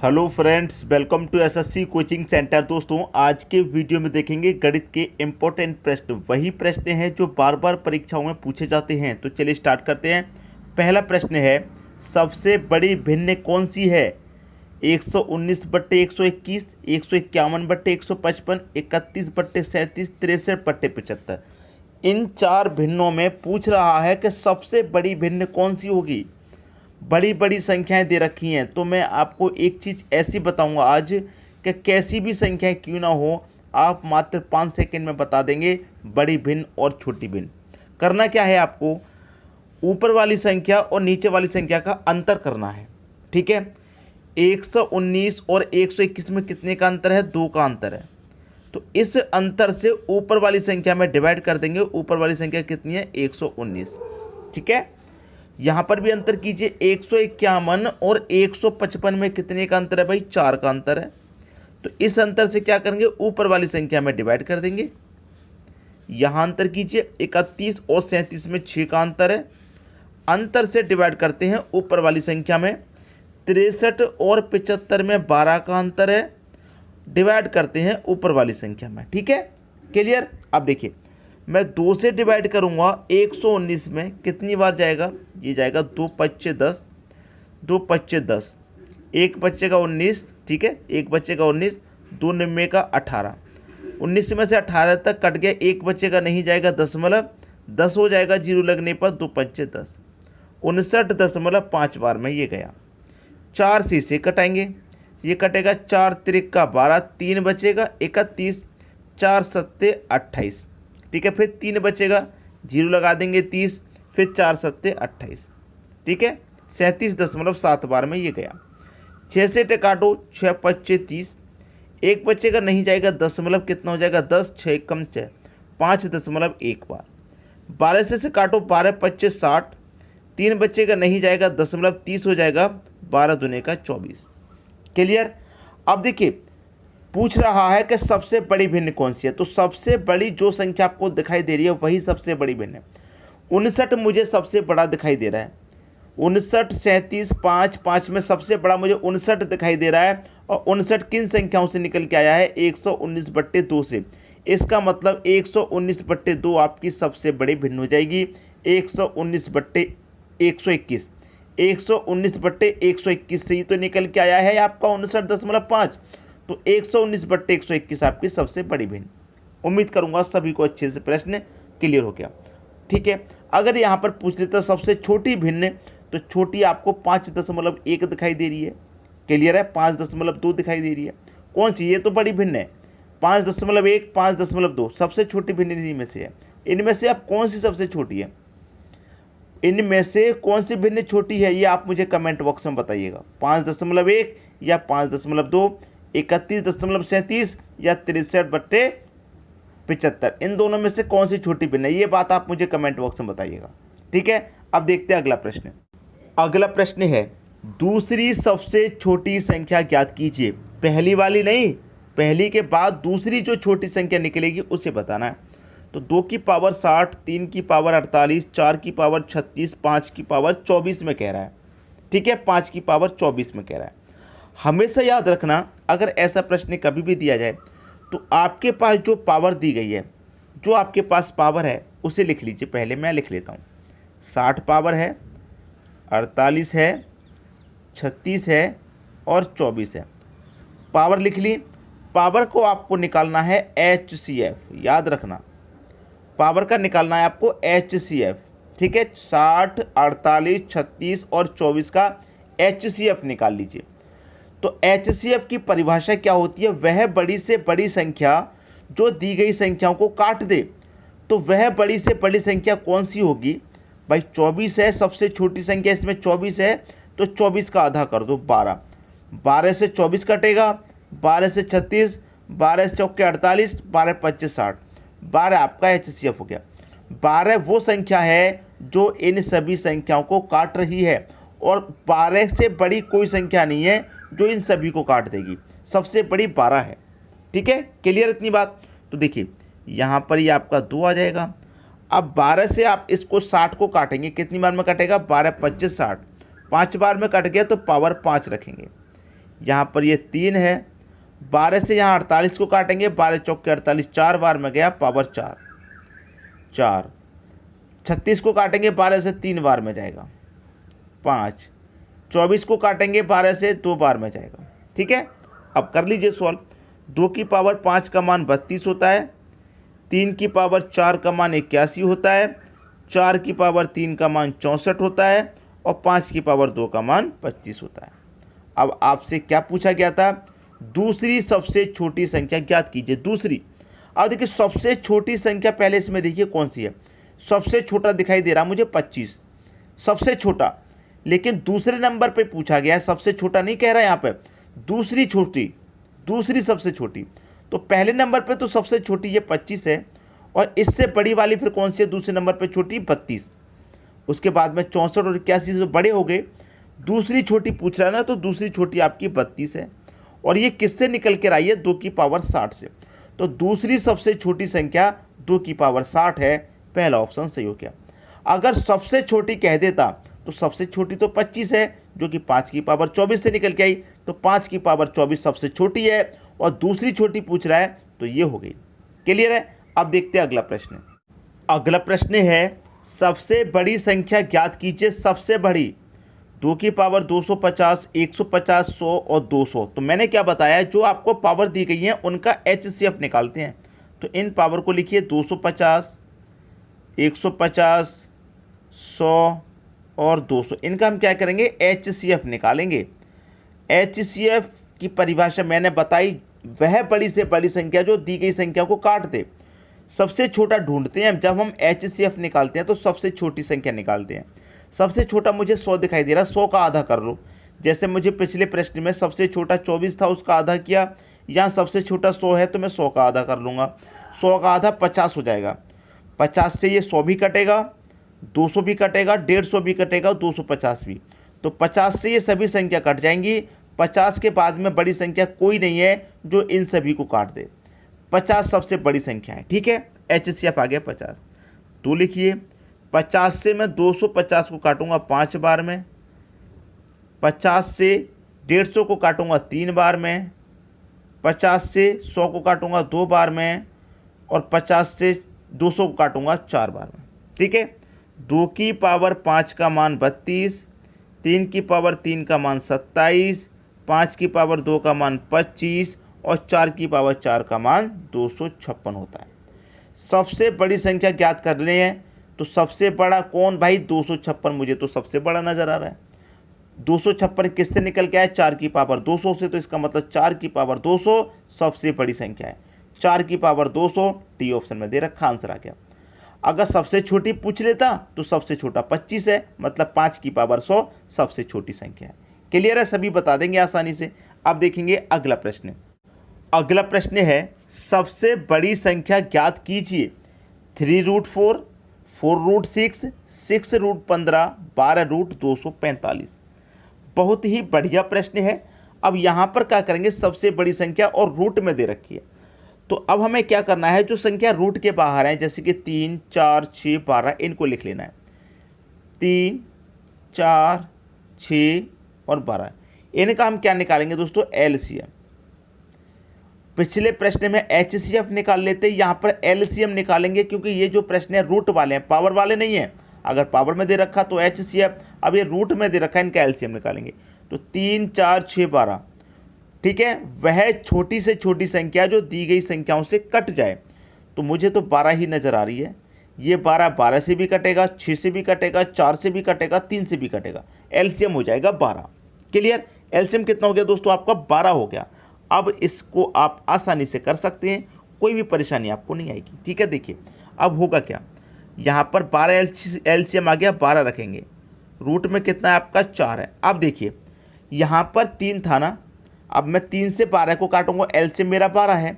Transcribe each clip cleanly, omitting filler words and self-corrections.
Hello friends, welcome to SSC coaching centre. दोस्तों, आज के वीडियो में देखेंगे गणित के इम्पोर्टेंट प्रश्न। वही प्रश्न हैं जो बार बार परीक्षाओं में पूछे जाते हैं। तो चलिए स्टार्ट करते हैं। पहला प्रश्न है, सबसे बड़ी भिन्न कौन सी है? 119/121, 151/155, 31/37, 63/75। इन चार भिन्नों में पूछ रहा है कि सबसे बड़ी भिन्न कौन सी होगी। बड़ी बड़ी संख्याएं दे रखी हैं, तो मैं आपको एक चीज़ ऐसी बताऊंगा आज कि कैसी भी संख्याएं क्यों ना हो, आप मात्र 5 सेकंड में बता देंगे बड़ी भिन्न और छोटी भिन्न। करना क्या है, आपको ऊपर वाली संख्या और नीचे वाली संख्या का अंतर करना है। ठीक है, 119 और 121 में कितने का अंतर है? 2 का अंतर है। तो इस अंतर से ऊपर वाली संख्या में डिवाइड कर देंगे। ऊपर वाली संख्या कितनी है? 119। ठीक है, यहाँ पर भी अंतर कीजिए। 151 और 155 में कितने का अंतर है भाई? 4 का अंतर है। तो इस अंतर से क्या करेंगे? ऊपर वाली संख्या में डिवाइड कर देंगे। यहाँ अंतर कीजिए। 31 और 37 में 6 का अंतर है। अंतर से डिवाइड करते हैं ऊपर वाली संख्या में। 63 और 75 में 12 का अंतर है। डिवाइड करते हैं ऊपर वाली संख्या में। ठीक है, क्लियर? अब देखिए, मैं 2 से डिवाइड करूंगा। 119 में कितनी बार जाएगा? ये जाएगा 2 पच्चे 10, 2 पच्चे 10, एक बच्चे का 19। ठीक है, एक बच्चे का 19, 2 निम्मे का 18। 19 में से 18 तक कट गया, एक बच्चे का नहीं जाएगा, दशमलव 10 हो जाएगा जीरो लगने पर। 2 पच्चे 10, 59.5 बार में ये गया। 4 से इसे कटाएंगे, ये कटेगा 4 त्रिक का 12, 3 बचेगा 31, 4 सत्ते 28। ठीक है, फिर 3 बचेगा, जीरो लगा देंगे 30, फिर 4 सत्ते 28। ठीक है, 37.7 बार में ये गया। 6 से काटो, 6 पच्चे 30, एक बचेगा नहीं जाएगा, दशमलव कितना हो जाएगा? 10, 6 कम 6, 5.1 बार। 12 से काटो, 12 पच्चे 60, 3 बचेगा नहीं जाएगा, दशमलव 30 हो जाएगा, 12 दूने का 24। क्लियर? अब देखिए, पूछ रहा है कि सबसे बड़ी भिन्न कौन सी है। तो सबसे बड़ी जो संख्या आपको दिखाई दे रही है वही सबसे बड़ी भिन्न है। 59 मुझे सबसे बड़ा दिखाई दे रहा है। 59, 37, 5, 5 में सबसे बड़ा मुझे 59 दिखाई दे रहा है। और 59 किन संख्याओं से निकल के आया है? 119/2 से। इसका मतलब 119/2 आपकी सबसे बड़ी भिन्न हो जाएगी। 119/121, 119/121 से ही तो निकल के आया है आपका 59.5। तो 119/121 आपकी सबसे बड़ी भिन्न। उम्मीद करूंगा सभी को अच्छे से प्रश्न क्लियर हो गया। ठीक है, अगर यहाँ पर पूछ लेता सबसे छोटी भिन्न, तो छोटी आपको 5.1 दिखाई दे रही है। क्लियर है? 5.2 दिखाई दे रही है। कौन सी? ये तो बड़ी भिन्न है। 5.1, 5.2 सबसे छोटी भिन्न इन्हीं में से है। इनमें से अब कौन सी सबसे छोटी है? इनमें से कौन सी भिन्न छोटी है, ये आप मुझे कमेंट बॉक्स में बताइएगा। 5.1 या 5.2, 31.37 या 63/75, इन दोनों में से कौन सी छोटी भिन्न है, ये बात आप मुझे कमेंट बॉक्स में बताइएगा। ठीक है, अब देखते हैं अगला प्रश्न। अगला प्रश्न है, दूसरी सबसे छोटी संख्या ज्ञात कीजिए। पहली वाली नहीं, पहली के बाद दूसरी जो छोटी संख्या निकलेगी उसे बताना है। तो 2 की पावर 60, 3 की पावर 48, 4 की पावर 36, 5 की पावर 24 में कह रहा है। ठीक है, 5 की पावर 24 में कह रहा है। हमेशा याद रखना, अगर ऐसा प्रश्न कभी भी दिया जाए तो आपके पास जो पावर दी गई है, जो आपके पास पावर है उसे लिख लीजिए। पहले मैं लिख लेता हूँ। 60 पावर है, 48 है, 36 है और 24 है। पावर लिख ली। पावर को आपको निकालना है HCF, याद रखना, पावर का निकालना है आपको HCF। ठीक है, 60, 48, 36 और 24 का HCF निकाल लीजिए। तो HCF की परिभाषा क्या होती है? वह बड़ी से बड़ी संख्या जो दी गई संख्याओं को काट दे। तो वह बड़ी से बड़ी संख्या कौन सी होगी भाई? 24 है, सबसे छोटी संख्या इसमें 24 है। तो 24 का आधा कर दो, 12। 12 से 24 कटेगा, 12 से 36, 12 से चौके 48, 12 पच्चे 60, 12 आपका HCF हो गया। 12 वो संख्या है जो इन सभी संख्याओं को काट रही है, और 12 से बड़ी कोई संख्या नहीं है जो इन सभी को काट देगी। सबसे बड़ी 12 है। ठीक है, क्लियर इतनी बात? तो देखिए, यहाँ पर ये आपका 2 आ जाएगा। अब 12 से आप इसको 60 को काटेंगे, कितनी बार में कटेगा? 12 पच्चे 60, 5 बार में कट गया तो पावर 5 रखेंगे। यहाँ पर ये 3 है। 12 से यहाँ 48 को काटेंगे, 12 चौके 48, 4 बार में गया, पावर 4। 4 36 को काटेंगे 12 से, 3 बार में जाएगा, 5। 24 को काटेंगे 12 से, 2 बार में जाएगा। ठीक है, अब कर लीजिए सॉल्व। 2 की पावर 5 का मान 32 होता है, 3 की पावर 4 का मान 81 होता है, 4 की पावर 3 का मान 64 होता है और 5 की पावर 2 का मान 25 होता है। अब आपसे क्या पूछा गया था? दूसरी सबसे छोटी संख्या ज्ञात कीजिए। दूसरी, अब देखिए सबसे छोटी संख्या पहले इसमें देखिए कौन सी है। सबसे छोटा दिखाई दे रहा मुझे 25, सबसे छोटा। लेकिन दूसरे नंबर पे पूछा गया है, सबसे छोटा नहीं कह रहा है यहाँ पे, दूसरी छोटी, दूसरी सबसे छोटी। तो पहले नंबर पे तो सबसे छोटी ये 25 है और इससे बड़ी वाली फिर कौन सी है दूसरे नंबर पे छोटी? 32। उसके बाद में 64 और 81 से बड़े हो गए। दूसरी छोटी पूछ रहा है ना, तो दूसरी छोटी आपकी 32 है और ये किससे निकल कर आई है? 2 की पावर 60 से। तो दूसरी सबसे छोटी संख्या 2 की पावर 60 है। पहला ऑप्शन सही हो गया। अगर सबसे छोटी कह देता तो सबसे छोटी तो 25 है जो कि 5 की पावर 24 से निकल के आई, तो 5 की पावर 24 सबसे छोटी है और दूसरी छोटी पूछ रहा है तो ये हो गई। क्लियर है? अब देखते हैं अगला प्रश्न। अगला प्रश्न है सबसे बड़ी संख्या ज्ञात कीजिए। सबसे बड़ी 2 की पावर 250, 150, 100 और 200। तो मैंने क्या बताया, जो आपको पावर दी गई है उनका HCF निकालते हैं। तो इन पावर को लिखिए 250, 150, 100 और 200। इनका हम क्या करेंगे? HCF निकालेंगे। HCF की परिभाषा मैंने बताई, वह बड़ी से बड़ी संख्या जो दी गई संख्या को काट दे। सबसे छोटा ढूंढते हैं जब हम HCF निकालते हैं तो सबसे छोटी संख्या निकालते हैं। सबसे छोटा मुझे 100 दिखाई दे रहा, 100 का आधा कर लो। जैसे मुझे पिछले प्रश्न में सबसे छोटा 24 था, उसका आधा किया। यहाँ सबसे छोटा 100 है तो मैं 100 का आधा कर लूँगा। 100 का आधा 50 हो जाएगा। 50 से ये 100 भी कटेगा, 200 भी कटेगा, 150 भी कटेगा, 250 भी। तो 50 से ये सभी संख्या कट जाएंगी। 50 के बाद में बड़ी संख्या कोई नहीं है जो इन सभी को काट दे। 50 सबसे बड़ी संख्या है। ठीक है, HCF आ गया 50। तो लिखिए 50 से मैं 250 को काटूंगा 5 बार में, 50 से 150 को काटूंगा 3 बार में, 50 से 100 को काटूंगा 2 बार में और 50 से 200 को काटूंगा 4 बार में। ठीक है, 2 की पावर 5 का मान 32, 3 की पावर 3 का मान 27, 5 की पावर 2 का मान 25 और 4 की पावर 4 का मान 256 होता है। सबसे बड़ी संख्या ज्ञात करनी है तो सबसे बड़ा कौन भाई? 256। मुझे तो सबसे बड़ा नज़र आ रहा है। 256 किससे निकल के आया? 4 की पावर 200 से। तो इसका मतलब 4 की पावर 200 सबसे बड़ी संख्या है। 4 की पावर 200 डी ऑप्शन में दे रखा, आंसर आ गया। अगर सबसे छोटी पूछ लेता तो सबसे छोटा 25 है, मतलब 5 की पावर 100 सबसे छोटी संख्या है। क्लियर है? सभी बता देंगे आसानी से। अब देखेंगे अगला प्रश्न। अगला प्रश्न है सबसे बड़ी संख्या ज्ञात कीजिए। 3√4, 4√6, 6√15, 12√245। बहुत ही बढ़िया प्रश्न है। अब यहाँ पर क्या करेंगे? सबसे बड़ी संख्या और रूट में दे रखी है, तो अब हमें क्या करना है? जो संख्या रूट के बाहर है जैसे कि 3, 4, 6, 12, इनको लिख लेना है। 3, 4, 6 और 12, इनका हम क्या निकालेंगे दोस्तों? LCM। पिछले प्रश्न में HCF निकाल लेते, यहाँ पर LCM निकालेंगे क्योंकि ये जो प्रश्न है रूट वाले हैं, पावर वाले नहीं है। अगर पावर में दे रखा तो HCF, अब ये रूट में दे रखा है, इनका LCM निकालेंगे। तो 3, 4, 6, 12। ठीक है, वह छोटी से छोटी संख्या जो दी गई संख्याओं से कट जाए। तो मुझे तो 12 ही नज़र आ रही है। ये 12 से भी कटेगा, 6 से भी कटेगा, 4 से भी कटेगा, 3 से भी कटेगा। LCM हो जाएगा 12। क्लियर? LCM कितना हो गया दोस्तों? आपका 12 हो गया। अब इसको आप आसानी से कर सकते हैं, कोई भी परेशानी आपको नहीं आएगी। ठीक है, देखिए अब होगा क्या। यहाँ पर 12 LCM आ गया, 12 रखेंगे। रूट में कितना है आपका? 4 है। अब देखिए यहाँ पर 3 था ना, अब मैं 3 से 12 को काटूंगा, LCM मेरा 12 है।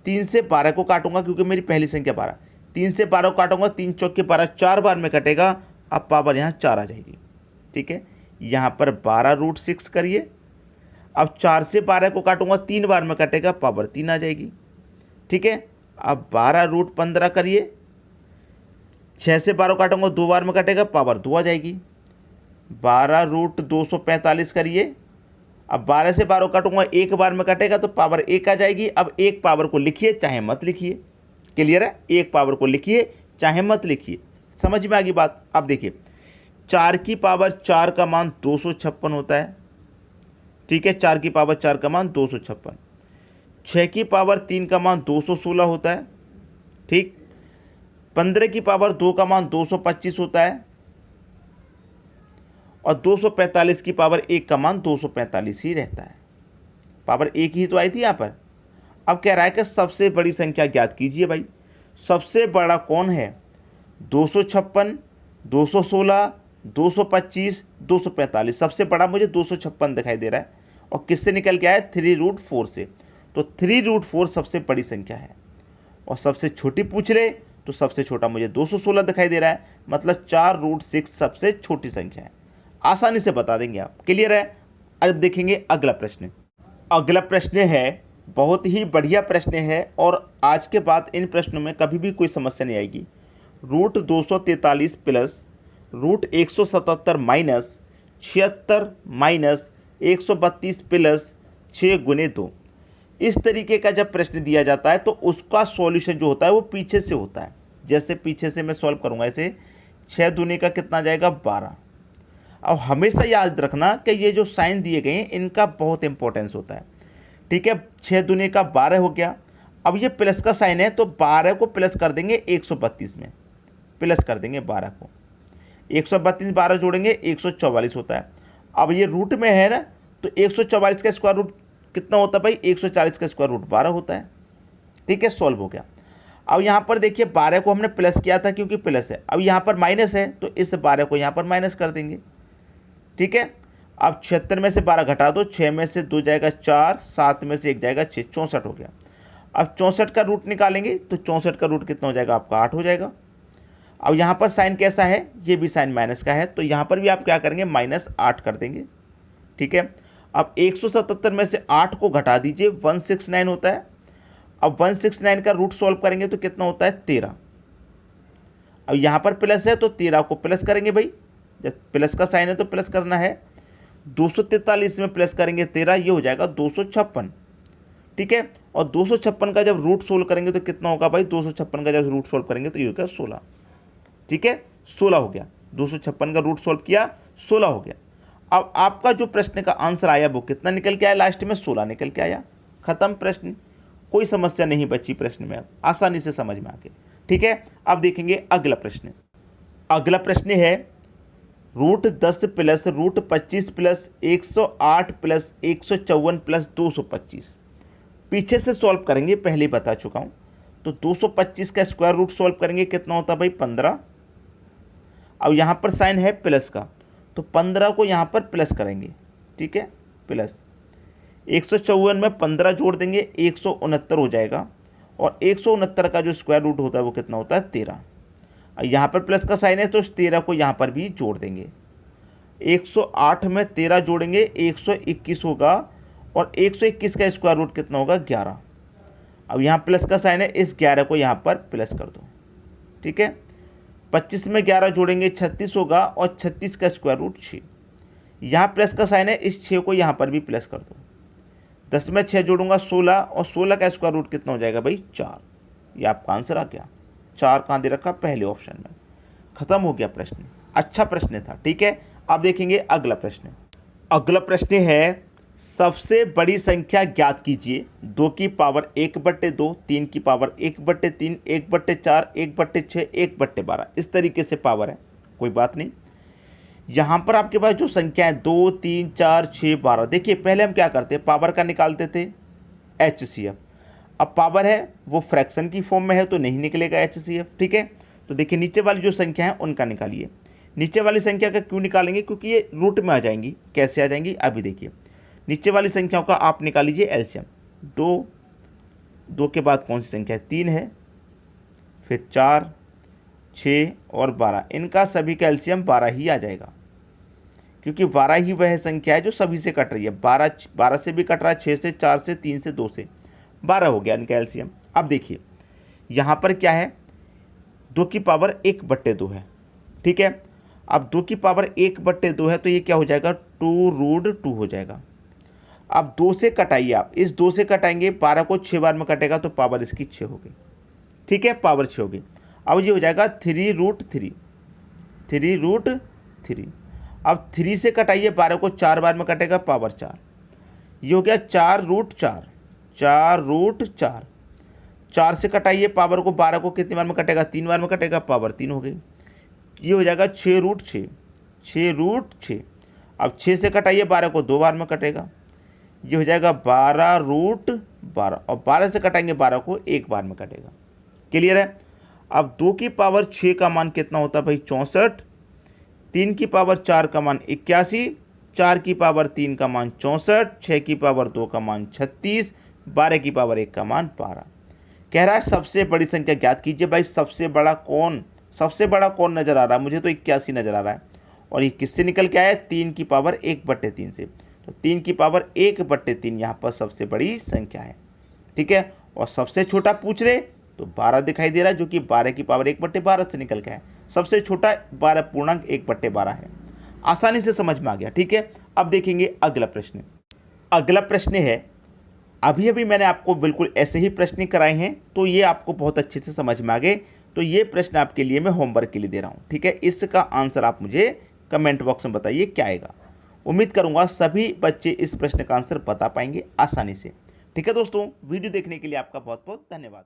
3 से 12 को काटूंगा क्योंकि मेरी पहली संख्या 12। 3 से 12 को काटूंगा, 3 चौके 12, 4 बार में कटेगा। अब पावर यहाँ 4 आ जाएगी। ठीक है, यहाँ पर 12√6 करिए। अब 4 से 12 को काटूंगा, 3 बार में कटेगा, पावर 3 आ जाएगी। ठीक है, अब 12√15 करिए। 6 से 12 काटूंगा, 2 बार में कटेगा, पावर 2 आ जाएगी। 12√245 करिए। अब 12 से 12 काटूंगा, एक बार में कटेगा तो पावर 1 आ जाएगी। अब एक पावर को लिखिए चाहे मत लिखिए, क्लियर है, एक पावर को लिखिए चाहे मत लिखिए, समझ में आ गई बात। अब देखिए 4 की पावर 4 का मान 256 होता है, ठीक है, 4 की पावर 4 का मान 256। 6 की पावर 3 का मान 216 होता है, ठीक। 15 की पावर 2 का मान 225 होता है, और 245 की पावर 1 का मान 245 ही रहता है। पावर 1 ही तो आई थी यहाँ पर। अब कह रहा है कि सबसे बड़ी संख्या ज्ञात कीजिए। भाई सबसे बड़ा कौन है? 256, 216, 225, 245। सबसे बड़ा मुझे 256 दिखाई दे रहा है, और किससे निकल के आया? 3√4 से। तो 3√4 सबसे बड़ी संख्या है, और सबसे छोटी पूछ रहे तो सबसे छोटा मुझे 216 दिखाई दे रहा है, मतलब 4√6 सबसे छोटी संख्या है। आसानी से बता देंगे आप, क्लियर है। अब देखेंगे अगला प्रश्न। अगला प्रश्न है, बहुत ही बढ़िया प्रश्न है, और आज के बाद इन प्रश्नों में कभी भी कोई समस्या नहीं आएगी। √243 प्लस √177 माइनस 76 माइनस 132 प्लस 6 गुने 2, इस तरीके का जब प्रश्न दिया जाता है तो उसका सॉल्यूशन जो होता है वो पीछे से होता है। जैसे पीछे से मैं सॉल्व करूंगा, ऐसे 6 दूनी का कितना जाएगा? 12। अब हमेशा याद रखना कि ये जो साइन दिए गए हैं इनका बहुत इंपॉर्टेंस होता है, ठीक है। 6 दूनी का 12 हो गया। अब ये प्लस का साइन है तो 12 को प्लस कर देंगे 132 में, प्लस कर देंगे 12 को, 132 12 जोड़ेंगे 144 होता है। अब ये रूट में है ना, तो 144 का स्क्वायर रूट कितना होता है भाई? 140 का स्क्वायर रूट 12 होता है, ठीक है। सॉल्व हो गया। अब यहाँ पर देखिए 12 को हमने प्लस किया था क्योंकि प्लस है, अब यहाँ पर माइनस है तो इस 12 को यहाँ पर माइनस कर देंगे, ठीक है। अब 76 में से 12 घटा दो, 6 में से 2 जाएगा 4, 7 में से 1 जाएगा 6, 64 हो गया। अब 64 का रूट निकालेंगे तो 64 का रूट कितना हो जाएगा आपका? 8 हो जाएगा। अब यहाँ पर साइन कैसा है? ये भी साइन माइनस का है, तो यहाँ पर भी आप क्या करेंगे? -8 कर देंगे, ठीक है। अब 177 में से 8 को घटा दीजिए, 169 होता है। अब 169 का रूट सॉल्व करेंगे तो कितना होता है? 13। अब यहाँ पर प्लस है तो 13 को प्लस करेंगे भाई, जब प्लस का साइन है तो प्लस करना है। 243 में प्लस करेंगे 13, ये हो जाएगा 256, ठीक है। और 256 का जब रूट सोल्व करेंगे तो कितना होगा भाई? 256 का जब रूट सोल्व करेंगे तो ये होगा 16, ठीक है। 16 हो गया, 256 का रूट सोल्व किया, 16 हो गया। अब आपका जो प्रश्न का आंसर आया वो कितना निकल के आया? लास्ट में 16 निकल के आया। खत्म प्रश्न, कोई समस्या नहीं बची प्रश्न में, आसानी से समझ में आ गया, ठीक है। अब देखेंगे अगला प्रश्न। अगला प्रश्न है √10 प्लस √25 प्लस 108 प्लस 154 प्लस 225। पीछे से सॉल्व करेंगे, पहले ही बता चुका हूं। तो 225 का स्क्वायर रूट सॉल्व करेंगे, कितना होता है भाई? 15। अब यहाँ पर साइन है प्लस का, तो 15 को यहाँ पर प्लस करेंगे, ठीक है, प्लस 154 में 15 जोड़ देंगे, 169 हो जाएगा। और 169 का जो स्क्वायर रूट होता है वो कितना होता है? 13। यहाँ पर प्लस का साइन है तो इस 13 को यहाँ पर भी जोड़ देंगे। 108 में 13 जोड़ेंगे 121 होगा, और 121 का स्क्वायर रूट कितना होगा? 11। अब यहाँ प्लस का साइन है, इस 11 को यहाँ पर प्लस कर दो, ठीक है। 25 में 11 जोड़ेंगे 36 होगा, और 36 का स्क्वायर रूट 6। यहाँ प्लस का साइन है, इस 6 को यहाँ पर भी प्लस कर दो। 10 में 6 जोड़ूंगा 16, और 16 का स्क्वायर रूट कितना हो जाएगा भाई? 4। ये आपका आंसर आ गया। 4 कहाँ दे रखा? पहले ऑप्शन में। खत्म हो गया प्रश्न, अच्छा प्रश्न था, ठीक है। अब देखेंगे अगला प्रश्न। अगला प्रश्न है, सबसे बड़ी संख्या ज्ञात कीजिए। 2 की पावर 1/2, 3 की पावर 1/3, 1/4, 1/6, 1/12, इस तरीके से पावर है, कोई बात नहीं। यहाँ पर आपके पास जो संख्या है 2, 3, 4, 6, 12। देखिए पहले हम क्या करते हैं? पावर का निकालते थे HCF। अब पावर है वो फ्रैक्शन की फॉर्म में है तो नहीं निकलेगा HCF, ठीक है। तो देखिए नीचे वाली जो संख्या है उनका निकालिए। नीचे वाली संख्या का क्यों निकालेंगे? क्योंकि ये रूट में आ जाएंगी। कैसे आ जाएंगी अभी देखिए। नीचे वाली संख्याओं का आप निकाल लीजिए एलसीएम। 2 के बाद कौन सी संख्या है? 3 है, फिर 4, 6 और 12। इनका सभी का एलसीएम 12 ही आ जाएगा, क्योंकि 12 ही वह संख्या है जो सभी से कट रही है। 12 से भी कट रहा है, 6 से, 4 से, 3 से, 2 से, 12 हो गया इनका एलसीएम। अब देखिए यहाँ पर क्या है? 2 की पावर 1/2 है, ठीक है। अब 2 की पावर 1/2 है तो ये क्या हो जाएगा? 2√2 हो जाएगा। अब 2 से कटाइए, आप इस 2 से कटाएंगे, 12 को 6 बार में कटेगा तो पावर इसकी 6 होगी, ठीक है, पावर 6 होगी। अब ये हो जाएगा 3√3, 3√3। अब 3 से कटाइए, 12 को 4 बार में कटेगा, पावर 4, ये हो गया 4√4, 4√4। 4 से कटाइए पावर को, 12 को कितनी बार में कटेगा, 3 बार में कटेगा, पावर 3 हो गई। ये हो जाएगा 6√6, 6√6। अब 6 से कटाइए, 12 को 2 बार में कटेगा, ये हो जाएगा 12√12। और 12 से कटाएंगे 12 को 1 बार में कटेगा। क्लियर है। अब 2 की पावर 6 का मान कितना होता है भाई, 64। 3 की पावर 4 का मान 81, 4 की पावर 3 का मान 64, 6 की पावर 2 का मान 36, 12 की पावर 1 का मान 12। कह रहा है सबसे बड़ी संख्या ज्ञात कीजिए। भाई सबसे बड़ा कौन नजर आ रहा है, मुझे तो 81 नजर आ रहा है। और ये किससे निकल के आया, 3 की पावर 1/3 से। तो 3 की पावर 1/3 यहाँ पर सबसे बड़ी संख्या है, ठीक है। और सबसे छोटा पूछ रहे तो 12 दिखाई दे रहा है, जो कि 12 की पावर 1/12 से निकल के है। सबसे छोटा 12.1/12 है। आसानी से समझ में आ गया, ठीक है। अब देखेंगे अगला प्रश्न। अगला प्रश्न है, अभी अभी मैंने आपको बिल्कुल ऐसे ही प्रश्न कराए हैं, तो ये आपको बहुत अच्छे से समझ में आ गए। तो ये प्रश्न आपके लिए मैं होमवर्क के लिए दे रहा हूँ, ठीक है। इसका आंसर आप मुझे कमेंट बॉक्स में बताइए क्या आएगा। उम्मीद करूँगा सभी बच्चे इस प्रश्न का आंसर बता पाएंगे आसानी से, ठीक है। दोस्तों वीडियो देखने के लिए आपका बहुत बहुत धन्यवाद।